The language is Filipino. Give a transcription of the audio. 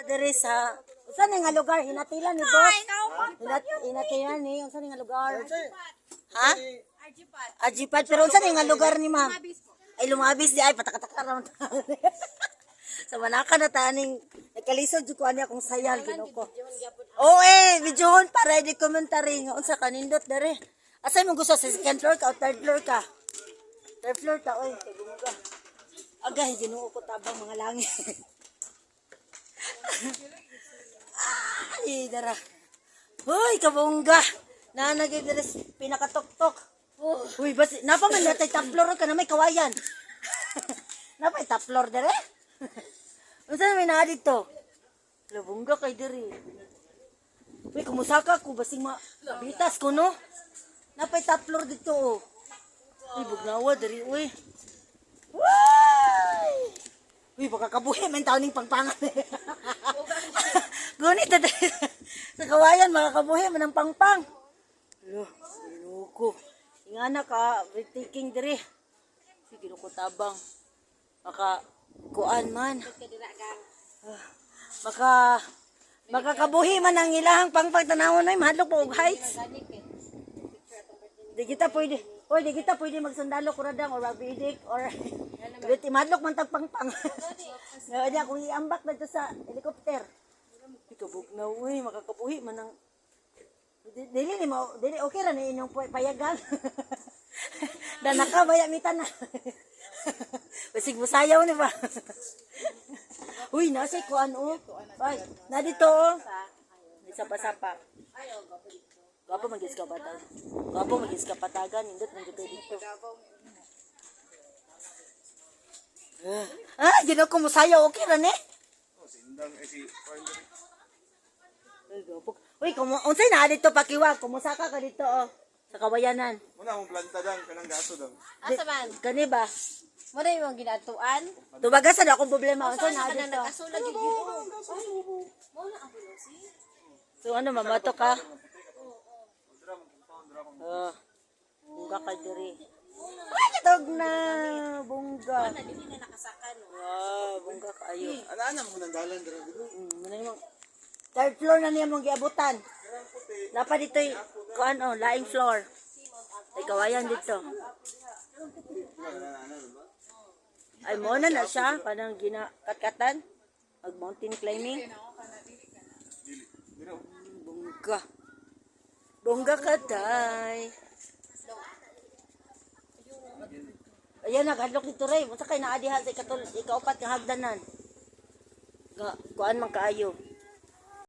Dere sa unsa nga lugar hinatilan ni boss? Hinatilan ni unsa nga lugar? Ha? Ajipat pero unsa nga lugar ni ma'am? Ay lumabis di ay patakataka ra. Sa manaka na taning nagkalisod jud ko ani akong sayal ginuko. Oh videohon para di commentary nga unsa kanindot dere. Asa mo gusto sa second floor ka o third floor ka? Third floor ta oy, tagunga. Agay Ginoo ko tabang mga langit. Ay, dara. Hoy, kabongga. Nanagay dara pinakatok-tok. Uy, bas napa man natay top floor ka na may kawayan. Napay top floor dere? Unsa may naa dito? Labongga kay diri. Uy, kumusaka ko basing bitas ko no. Napay top floor dito oh. Uy, bugnawa diri uy. Uy! Uy, baka kabuhi man taon ning pangpangan. Gunit na sa kawayan, makakabuhi man ang pangpang. Lo, ginuko. Ingana ka, retaking diri. Sige, ginuko tabang. Maka, kuan man. Maka kabuhi man ang ilahang pangpang tanawon ay mahadlok po og heights. Di kita pwede magsundalo kuradang or magbidik or biti madlok man tagpangpang. Nga kung iambak na sa helicopter. Ikabuk na uy makakabuhi man ang dili okay ra ni inyong payagan. Dan nakabaya mitan na. Basig musayaw ni ba. Uy nasa ko ano. Ay na dito oh. Isa pa. Gapo magis ka patag. Gapo magis ka patagan indot man dito dito. Ginoo ko musayaw okay ra ni. Oh, sindang si Farmer. Ay gapo. Uy, unsay na dito pakiwag, kumusaka ka dito oh sa kawayanan. Una akong planta dang kanang gaso dang. Asa man? Kani ba? Mo na yung ginatuan? Tubaga sa akong problema unsay na dito. Nagkasulag yung mo na ang bilosi. So ano mamato ka? Bungga ka diri. Ay, katog na bungga. Na dili na nakasakan. Bungga ka ayo. Ana mo nang dalan dira dito. Muna yung third floor na niya mong giabutan. Dapat dito kuan oh, laing floor. Ay kawayan dito. Ay mo na siya kanang ginakatkatan. Mag mountain climbing. Bungga. Bongga ka, day. Ayan, naghadlok dito rin. Masa kayo naadihan sa ikaupat ng hagdanan. Kuan man kaayo.